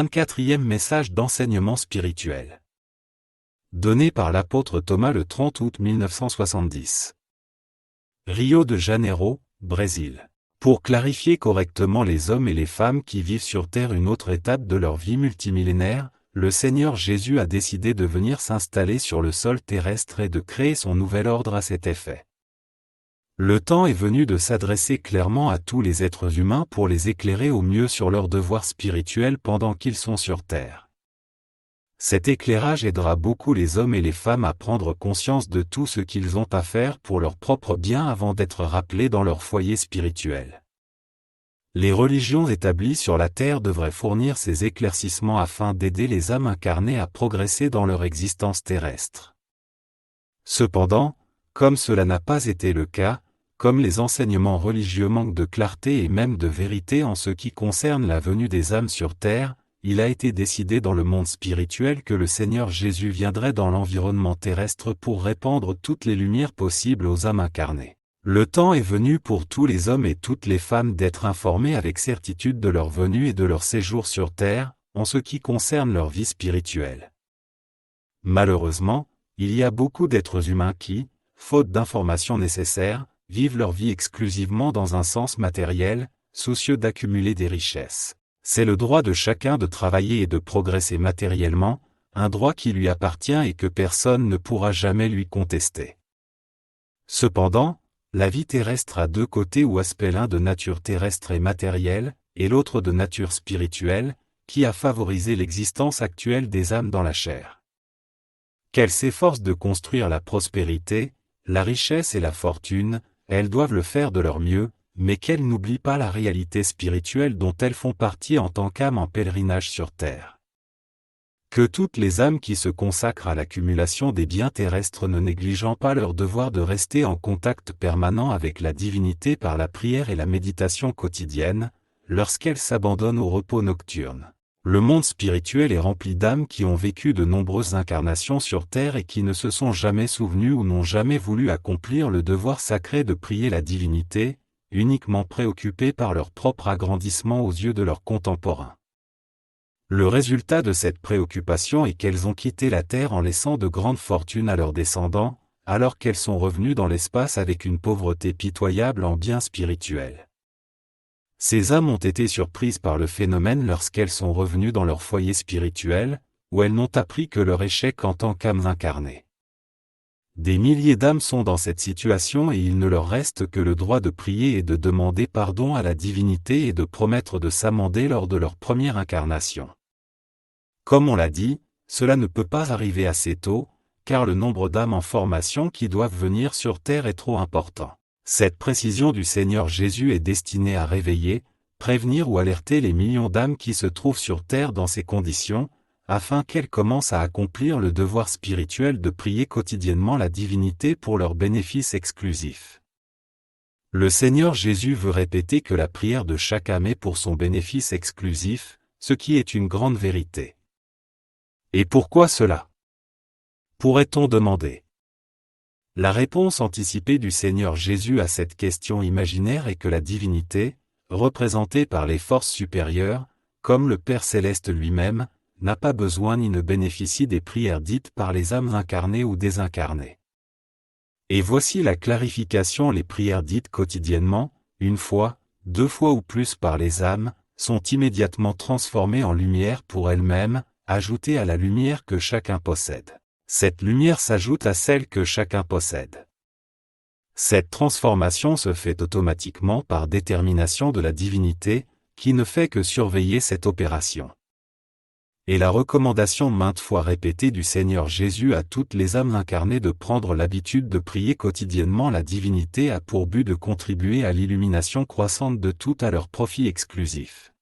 24e message d'enseignement spirituel. Donné par l'apôtre Thomas le 30 août 1970. Rio de Janeiro, Brésil. Pour clarifier correctement les hommes et les femmes qui vivent sur Terre une autre étape de leur vie multimillénaire, le Seigneur Jésus a décidé de venir s'installer sur le sol terrestre et de créer son nouvel ordre à cet effet. Le temps est venu de s'adresser clairement à tous les êtres humains pour les éclairer au mieux sur leurs devoirs spirituels pendant qu'ils sont sur Terre. Cet éclairage aidera beaucoup les hommes et les femmes à prendre conscience de tout ce qu'ils ont à faire pour leur propre bien avant d'être rappelés dans leur foyer spirituel. Les religions établies sur la Terre devraient fournir ces éclaircissements afin d'aider les âmes incarnées à progresser dans leur existence terrestre. Cependant, comme cela n'a pas été le cas, comme les enseignements religieux manquent de clarté et même de vérité en ce qui concerne la venue des âmes sur Terre, il a été décidé dans le monde spirituel que le Seigneur Jésus viendrait dans l'environnement terrestre pour répandre toutes les lumières possibles aux âmes incarnées. Le temps est venu pour tous les hommes et toutes les femmes d'être informés avec certitude de leur venue et de leur séjour sur Terre, en ce qui concerne leur vie spirituelle. Malheureusement, il y a beaucoup d'êtres humains qui, faute d'informations nécessaires, vivent leur vie exclusivement dans un sens matériel, soucieux d'accumuler des richesses. C'est le droit de chacun de travailler et de progresser matériellement, un droit qui lui appartient et que personne ne pourra jamais lui contester. Cependant, la vie terrestre a deux côtés ou aspects, l'un de nature terrestre et matérielle, et l'autre de nature spirituelle, qui a favorisé l'existence actuelle des âmes dans la chair. Qu'elles s'efforcent de construire la prospérité, la richesse et la fortune, elles doivent le faire de leur mieux, mais qu'elles n'oublient pas la réalité spirituelle dont elles font partie en tant qu'âmes en pèlerinage sur Terre. Que toutes les âmes qui se consacrent à l'accumulation des biens terrestres ne négligeant pas leur devoir de rester en contact permanent avec la divinité par la prière et la méditation quotidienne, lorsqu'elles s'abandonnent au repos nocturne. Le monde spirituel est rempli d'âmes qui ont vécu de nombreuses incarnations sur Terre et qui ne se sont jamais souvenues ou n'ont jamais voulu accomplir le devoir sacré de prier la divinité, uniquement préoccupées par leur propre agrandissement aux yeux de leurs contemporains. Le résultat de cette préoccupation est qu'elles ont quitté la Terre en laissant de grandes fortunes à leurs descendants, alors qu'elles sont revenues dans l'espace avec une pauvreté pitoyable en biens spirituels. Ces âmes ont été surprises par le phénomène lorsqu'elles sont revenues dans leur foyer spirituel, où elles n'ont appris que leur échec en tant qu'âmes incarnées. Des milliers d'âmes sont dans cette situation et il ne leur reste que le droit de prier et de demander pardon à la divinité et de promettre de s'amender lors de leur première incarnation. Comme on l'a dit, cela ne peut pas arriver assez tôt, car le nombre d'âmes en formation qui doivent venir sur Terre est trop important. Cette précision du Seigneur Jésus est destinée à réveiller, prévenir ou alerter les millions d'âmes qui se trouvent sur Terre dans ces conditions, afin qu'elles commencent à accomplir le devoir spirituel de prier quotidiennement la divinité pour leur bénéfice exclusif. Le Seigneur Jésus veut répéter que la prière de chaque âme est pour son bénéfice exclusif, ce qui est une grande vérité. Et pourquoi cela? Pourrait-on demander? La réponse anticipée du Seigneur Jésus à cette question imaginaire est que la divinité, représentée par les forces supérieures, comme le Père Céleste lui-même, n'a pas besoin ni ne bénéficie des prières dites par les âmes incarnées ou désincarnées. Et voici la clarification: les prières dites quotidiennement, une fois, deux fois ou plus par les âmes, sont immédiatement transformées en lumière pour elles-mêmes, ajoutées à la lumière que chacun possède. Cette lumière s'ajoute à celle que chacun possède. Cette transformation se fait automatiquement par détermination de la divinité, qui ne fait que surveiller cette opération. Et la recommandation maintes fois répétée du Seigneur Jésus à toutes les âmes incarnées de prendre l'habitude de prier quotidiennement la divinité a pour but de contribuer à l'illumination croissante de tout à leur profit exclusif.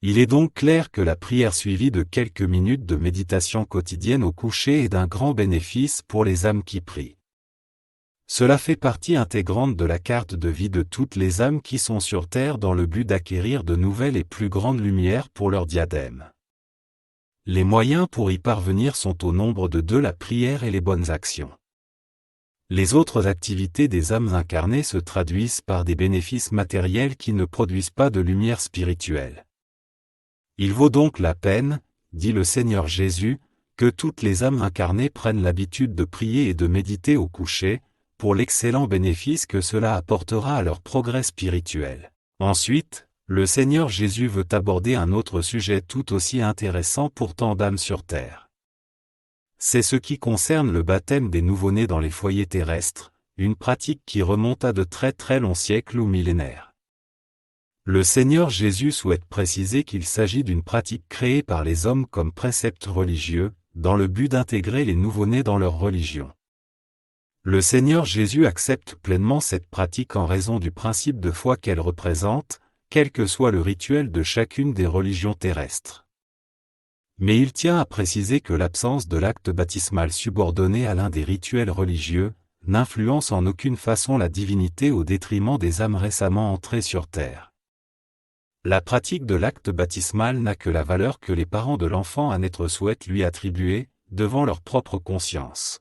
Il est donc clair que la prière suivie de quelques minutes de méditation quotidienne au coucher est d'un grand bénéfice pour les âmes qui prient. Cela fait partie intégrante de la carte de vie de toutes les âmes qui sont sur Terre dans le but d'acquérir de nouvelles et plus grandes lumières pour leur diadème. Les moyens pour y parvenir sont au nombre de deux: la prière et les bonnes actions. Les autres activités des âmes incarnées se traduisent par des bénéfices matériels qui ne produisent pas de lumière spirituelle. Il vaut donc la peine, dit le Seigneur Jésus, que toutes les âmes incarnées prennent l'habitude de prier et de méditer au coucher, pour l'excellent bénéfice que cela apportera à leur progrès spirituel. Ensuite, le Seigneur Jésus veut aborder un autre sujet tout aussi intéressant pour tant d'âmes sur terre. C'est ce qui concerne le baptême des nouveau-nés dans les foyers terrestres, une pratique qui remonte à de très très longs siècles ou millénaires. Le Seigneur Jésus souhaite préciser qu'il s'agit d'une pratique créée par les hommes comme précepte religieux, dans le but d'intégrer les nouveau-nés dans leur religion. Le Seigneur Jésus accepte pleinement cette pratique en raison du principe de foi qu'elle représente, quel que soit le rituel de chacune des religions terrestres. Mais il tient à préciser que l'absence de l'acte baptismal subordonné à l'un des rituels religieux n'influence en aucune façon la divinité au détriment des âmes récemment entrées sur terre. La pratique de l'acte baptismal n'a que la valeur que les parents de l'enfant à naître souhaitent lui attribuer, devant leur propre conscience.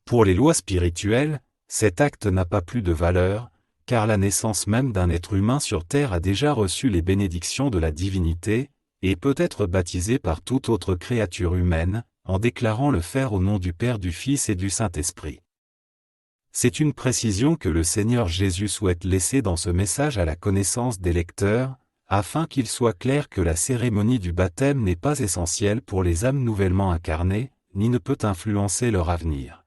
Pour les lois spirituelles, cet acte n'a pas plus de valeur, car la naissance même d'un être humain sur terre a déjà reçu les bénédictions de la divinité, et peut être baptisé par toute autre créature humaine, en déclarant le faire au nom du Père, du Fils et du Saint-Esprit. C'est une précision que le Seigneur Jésus souhaite laisser dans ce message à la connaissance des lecteurs, afin qu'il soit clair que la cérémonie du baptême n'est pas essentielle pour les âmes nouvellement incarnées, ni ne peut influencer leur avenir.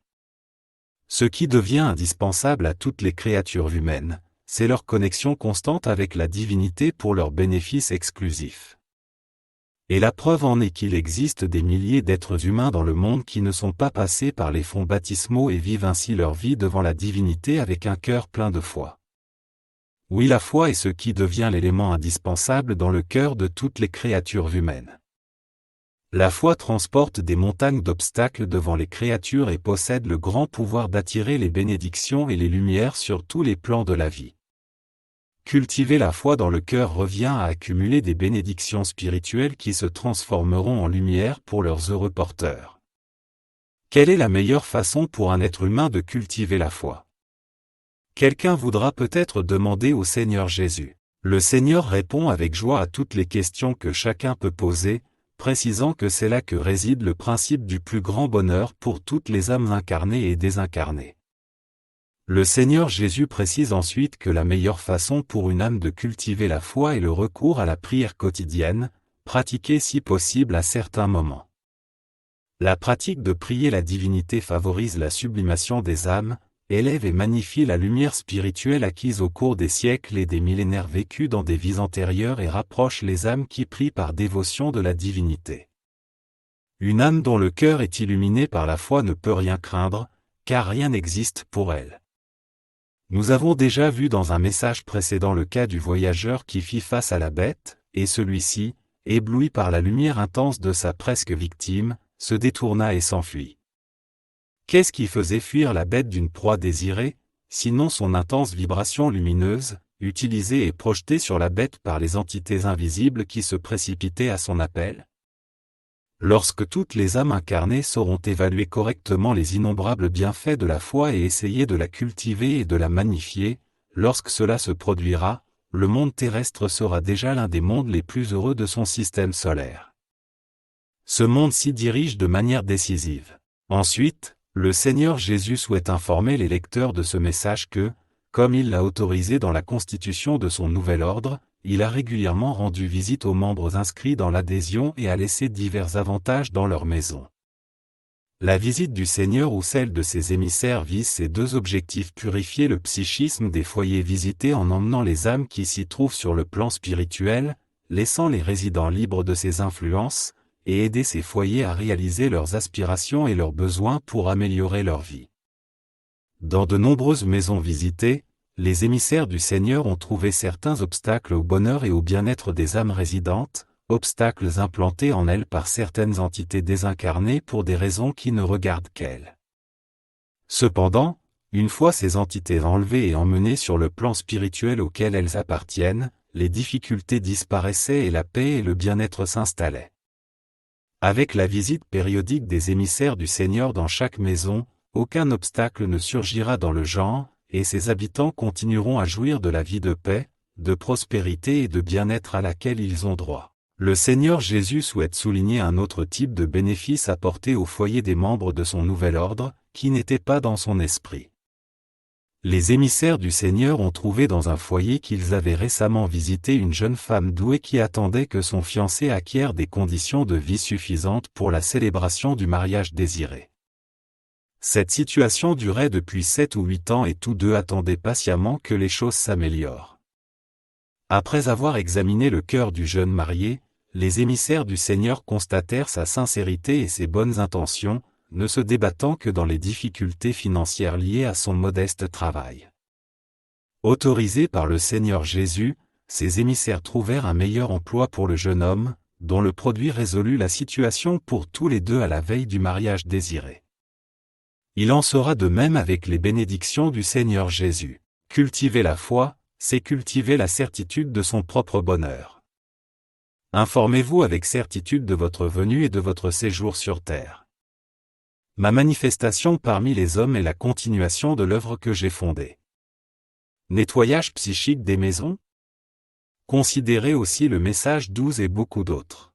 Ce qui devient indispensable à toutes les créatures humaines, c'est leur connexion constante avec la divinité pour leur bénéfice exclusif. Et la preuve en est qu'il existe des milliers d'êtres humains dans le monde qui ne sont pas passés par les fonts baptismaux et vivent ainsi leur vie devant la divinité avec un cœur plein de foi. Oui, la foi est ce qui devient l'élément indispensable dans le cœur de toutes les créatures humaines. La foi transporte des montagnes d'obstacles devant les créatures et possède le grand pouvoir d'attirer les bénédictions et les lumières sur tous les plans de la vie. Cultiver la foi dans le cœur revient à accumuler des bénédictions spirituelles qui se transformeront en lumière pour leurs heureux porteurs. Quelle est la meilleure façon pour un être humain de cultiver la foi? Quelqu'un voudra peut-être demander au Seigneur Jésus. Le Seigneur répond avec joie à toutes les questions que chacun peut poser, précisant que c'est là que réside le principe du plus grand bonheur pour toutes les âmes incarnées et désincarnées. Le Seigneur Jésus précise ensuite que la meilleure façon pour une âme de cultiver la foi est le recours à la prière quotidienne, pratiquée si possible à certains moments. La pratique de prier la divinité favorise la sublimation des âmes, élève et magnifie la lumière spirituelle acquise au cours des siècles et des millénaires vécus dans des vies antérieures et rapproche les âmes qui prient par dévotion de la divinité. Une âme dont le cœur est illuminé par la foi ne peut rien craindre, car rien n'existe pour elle. Nous avons déjà vu dans un message précédent le cas du voyageur qui fit face à la bête, et celui-ci, ébloui par la lumière intense de sa presque victime, se détourna et s'enfuit. Qu'est-ce qui faisait fuir la bête d'une proie désirée, sinon son intense vibration lumineuse, utilisée et projetée sur la bête par les entités invisibles qui se précipitaient à son appel? Lorsque toutes les âmes incarnées sauront évaluer correctement les innombrables bienfaits de la foi et essayer de la cultiver et de la magnifier, lorsque cela se produira, le monde terrestre sera déjà l'un des mondes les plus heureux de son système solaire. Ce monde s'y dirige de manière décisive. Ensuite, le Seigneur Jésus souhaite informer les lecteurs de ce message que, comme il l'a autorisé dans la constitution de son nouvel ordre, il a régulièrement rendu visite aux membres inscrits dans l'adhésion et a laissé divers avantages dans leur maison. La visite du Seigneur ou celle de ses émissaires vise ces deux objectifs: purifier le psychisme des foyers visités en emmenant les âmes qui s'y trouvent sur le plan spirituel, laissant les résidents libres de ces influences, et aider ces foyers à réaliser leurs aspirations et leurs besoins pour améliorer leur vie. Dans de nombreuses maisons visitées, les émissaires du Seigneur ont trouvé certains obstacles au bonheur et au bien-être des âmes résidentes, obstacles implantés en elles par certaines entités désincarnées pour des raisons qui ne regardent qu'elles. Cependant, une fois ces entités enlevées et emmenées sur le plan spirituel auquel elles appartiennent, les difficultés disparaissaient et la paix et le bien-être s'installaient. Avec la visite périodique des émissaires du Seigneur dans chaque maison, aucun obstacle ne surgira dans le genre, et ses habitants continueront à jouir de la vie de paix, de prospérité et de bien-être à laquelle ils ont droit. Le Seigneur Jésus souhaite souligner un autre type de bénéfice apporté au foyer des membres de son nouvel ordre, qui n'était pas dans son esprit. Les émissaires du Seigneur ont trouvé dans un foyer qu'ils avaient récemment visité une jeune femme douée qui attendait que son fiancé acquiert des conditions de vie suffisantes pour la célébration du mariage désiré. Cette situation durait depuis 7 ou 8 ans et tous deux attendaient patiemment que les choses s'améliorent. Après avoir examiné le cœur du jeune marié, les émissaires du Seigneur constatèrent sa sincérité et ses bonnes intentions, ne se débattant que dans les difficultés financières liées à son modeste travail. Autorisés par le Seigneur Jésus, ces émissaires trouvèrent un meilleur emploi pour le jeune homme, dont le produit résolut la situation pour tous les deux à la veille du mariage désiré. Il en sera de même avec les bénédictions du Seigneur Jésus. Cultiver la foi, c'est cultiver la certitude de son propre bonheur. Informez-vous avec certitude de votre venue et de votre séjour sur terre. Ma manifestation parmi les hommes est la continuation de l'œuvre que j'ai fondée. Nettoyage psychique des maisons? Considérez aussi le message 12 et beaucoup d'autres.